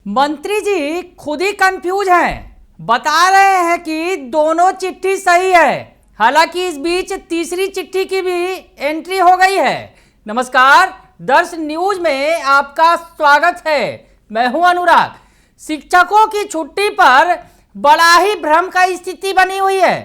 मंत्री जी खुद ही कंफ्यूज हैं, बता रहे हैं कि दोनों चिट्ठी सही है। हालांकि इस बीच तीसरी चिट्ठी की भी एंट्री हो गई है। नमस्कार, दर्श न्यूज में आपका स्वागत है। मैं हूं अनुराग। शिक्षकों की छुट्टी पर बड़ा ही भ्रम का स्थिति बनी हुई है,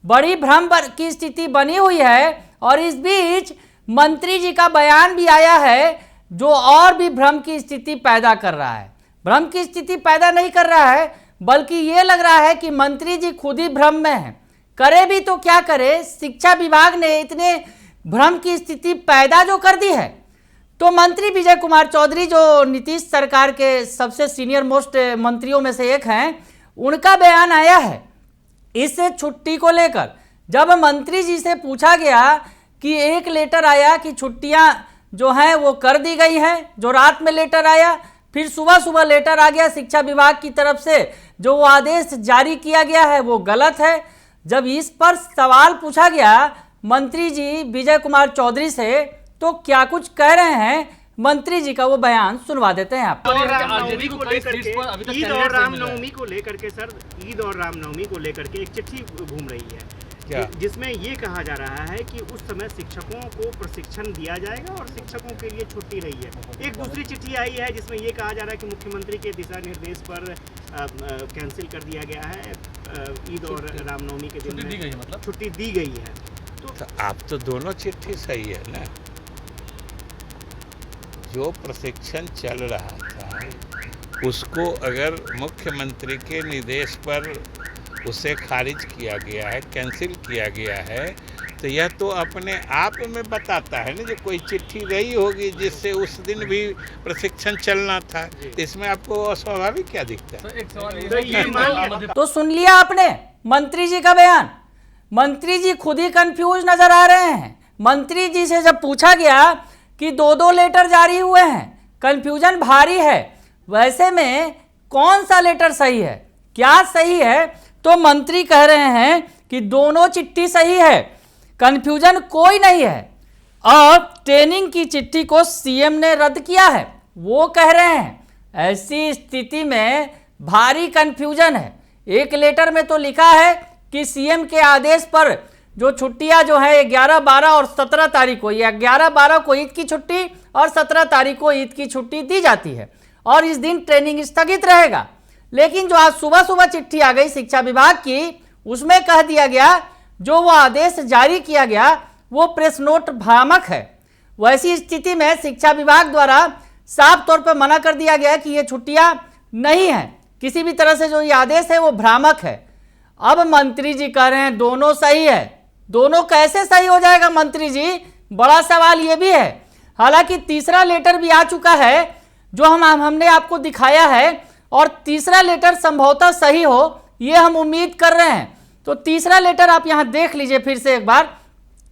बड़ी भ्रम की स्थिति बनी हुई है। और इस बीच मंत्री जी का बयान भी आया है जो और भी भ्रम की स्थिति पैदा कर रहा है। भ्रम की स्थिति पैदा नहीं कर रहा है, बल्कि ये लग रहा है कि मंत्री जी खुद ही भ्रम में हैं। करे भी तो क्या करे, शिक्षा विभाग ने इतने भ्रम की स्थिति पैदा जो कर दी है। तो मंत्री विजय कुमार चौधरी जो नीतीश सरकार के सबसे सीनियर मोस्ट मंत्रियों में से एक हैं, उनका बयान आया है इस छुट्टी को लेकर। जब मंत्री जी से पूछा गया कि एक लेटर आया कि छुट्टियां जो हैं वो कर दी गई हैं, जो रात में लेटर आया, फिर सुबह सुबह लेटर आ गया शिक्षा विभाग की तरफ से, जो वो आदेश जारी किया गया है वो गलत है। जब इस पर सवाल पूछा गया मंत्री जी विजय कुमार चौधरी से, तो क्या कुछ कह रहे हैं मंत्री जी का वो बयान सुनवा देते हैं आपको। ईद और रामनवमी को लेकर के सर, ईद और रामनवमी को लेकर के एक चिट्ठी घूम रही है जिसमें ये कहा जा रहा है कि उस समय शिक्षकों को प्रशिक्षण दिया जाएगा और शिक्षकों के लिए छुट्टी रही है। एक दूसरी चिट्ठी आई है जिसमें ये कहा जा रहा है कि मुख्यमंत्री के दिशा निर्देश पर कैंसिल कर दिया गया है, ईद और रामनवमी के दिन में छुट्टी दी गई है। तो आप तो दोनों चिट्ठी सही है ना। जो प्रशिक्षण चल रहा था उसको अगर मुख्यमंत्री के निर्देश पर उसे खारिज किया गया है, कैंसिल किया गया है, तो यह तो अपने आप में बताता है ना जो कोई चिट्ठी रही होगी जिससे उस दिन भी प्रशिक्षण चलना था। इसमें आपको अस्वाभाविक क्या दिखता है? तो सुन लिया आपने मंत्री जी का बयान। मंत्री जी खुद ही कंफ्यूज नजर आ रहे हैं। मंत्री जी से जब पूछा गया कि दो लेटर जारी हुए हैं, कंफ्यूजन भारी है, वैसे में कौन सा लेटर सही है, क्या सही है, तो मंत्री कह रहे हैं कि दोनों चिट्ठी सही है, कंफ्यूजन कोई नहीं है। और ट्रेनिंग की चिट्ठी को सीएम ने रद्द किया है, वो कह रहे हैं। ऐसी स्थिति में भारी कंफ्यूजन है। एक लेटर में तो लिखा है कि सीएम के आदेश पर जो छुट्टियां जो है 11, 12 और 17 तारीख को, या 11, 12 को ईद की छुट्टी और 17 तारीख को ईद की छुट्टी दी जाती है और इस दिन ट्रेनिंग स्थगित रहेगा। लेकिन जो आज सुबह सुबह चिट्ठी आ गई शिक्षा विभाग की, उसमें कह दिया गया जो वो आदेश जारी किया गया वो प्रेस नोट भ्रामक है। वैसी स्थिति में शिक्षा विभाग द्वारा साफ तौर पर मना कर दिया गया कि ये छुट्टियां नहीं है, किसी भी तरह से जो ये आदेश है वो भ्रामक है। अब मंत्री जी कह रहे हैं दोनों सही है। दोनों कैसे सही हो जाएगा मंत्री जी, बड़ा सवाल ये भी है। हालांकि तीसरा लेटर भी आ चुका है जो हमने आपको दिखाया है, और तीसरा लेटर संभवतः सही हो ये हम उम्मीद कर रहे हैं। तो तीसरा लेटर आप यहां देख लीजिए फिर से एक बार,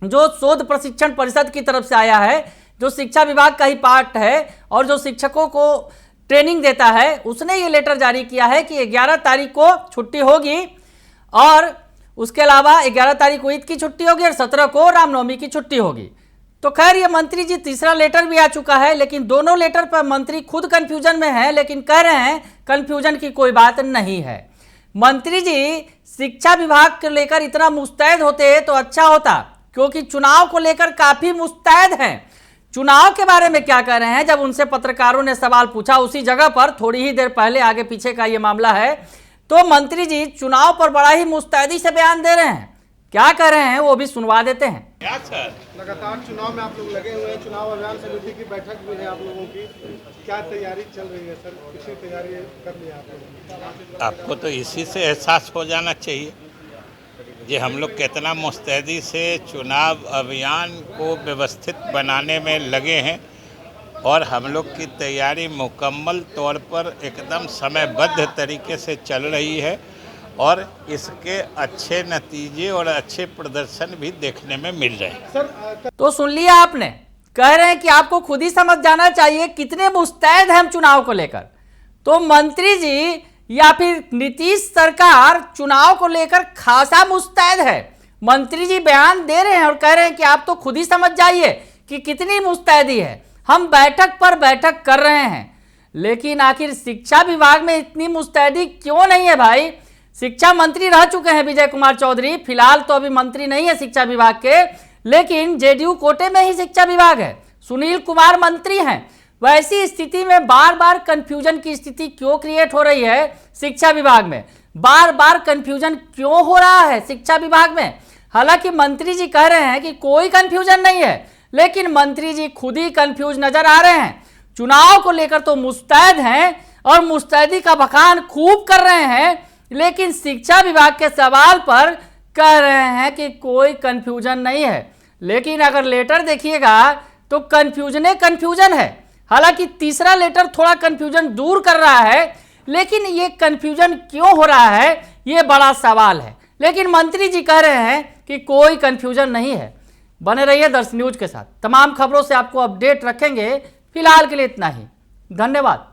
जो शोध प्रशिक्षण परिषद की तरफ से आया है, जो शिक्षा विभाग का ही पार्ट है और जो शिक्षकों को ट्रेनिंग देता है, उसने ये लेटर जारी किया है कि 11 तारीख को छुट्टी होगी और उसके अलावा 11 तारीख को ईद की छुट्टी होगी और 17 को रामनवमी की छुट्टी होगी। तो खैर ये मंत्री जी तीसरा लेटर भी आ चुका है, लेकिन दोनों लेटर पर मंत्री खुद कंफ्यूजन में है, लेकिन कह रहे हैं कंफ्यूजन की कोई बात नहीं है। मंत्री जी शिक्षा विभाग को लेकर इतना मुस्तैद होते तो अच्छा होता, क्योंकि चुनाव को लेकर काफी मुस्तैद हैं। चुनाव के बारे में क्या कह रहे हैं, जब उनसे पत्रकारों ने सवाल पूछा उसी जगह पर, थोड़ी ही देर पहले, आगे पीछे का ये मामला है, तो मंत्री जी चुनाव पर बड़ा ही मुस्तैदी से बयान दे रहे हैं। क्या कह रहे हैं वो भी सुनवा देते हैं। क्या सर, लगातार चुनाव में आप लोग लगे हुए हैं, चुनाव अभियान समिति की बैठक भी है आप लोगों की, क्या तैयारी चल रही है सर, किसी तैयारी कर लिया आप लोगों? आपको तो इसी से एहसास हो जाना चाहिए कि हम लोग कितना मुस्तैदी से चुनाव अभियान को व्यवस्थित बनाने में लगे हैं और हम लोग की तैयारी मुकम्मल तौर पर एकदम समयबद्ध तरीके से चल रही है और इसके अच्छे नतीजे और अच्छे प्रदर्शन भी देखने में मिल रहे हैं। तो सुन लिया आपने, कह रहे हैं कि आपको खुद ही समझ जाना चाहिए कितने मुस्तैद हैं हम चुनाव को लेकर। तो मंत्री जी या फिर नीतीश सरकार चुनाव को लेकर खासा मुस्तैद है। मंत्री जी बयान दे रहे हैं और कह रहे हैं कि आप तो खुद ही समझ जाइए कि कितनी मुस्तैदी है, हम बैठक पर बैठक कर रहे हैं। लेकिन आखिर शिक्षा विभाग में इतनी मुस्तैदी क्यों नहीं है भाई? शिक्षा मंत्री रह चुके हैं विजय कुमार चौधरी, फिलहाल तो अभी मंत्री नहीं है शिक्षा विभाग के, लेकिन जेडीयू कोटे में ही शिक्षा विभाग है। सुनील कुमार मंत्री हैं। वैसी स्थिति में बार बार कंफ्यूजन की स्थिति क्यों क्रिएट हो रही है शिक्षा विभाग में? बार बार कंफ्यूजन क्यों हो रहा है शिक्षा विभाग में? हालांकि मंत्री जी कह रहे हैं कि कोई कंफ्यूजन नहीं है, लेकिन मंत्री जी खुद ही कंफ्यूज नजर आ रहे हैं। चुनाव को लेकर तो मुस्तैद हैं और मुस्तैदी का बखान खूब कर रहे हैं, लेकिन शिक्षा विभाग के सवाल पर कह रहे हैं कि कोई कंफ्यूजन नहीं है। लेकिन अगर लेटर देखिएगा तो कंफ्यूजन है। हालांकि तीसरा लेटर थोड़ा कंफ्यूजन दूर कर रहा है, लेकिन ये कंफ्यूजन क्यों हो रहा है ये बड़ा सवाल है। लेकिन मंत्री जी कह रहे हैं कि कोई कंफ्यूजन नहीं है। बने रहिए दर्श न्यूज के साथ, तमाम खबरों से आपको अपडेट रखेंगे। फिलहाल के लिए इतना ही, धन्यवाद।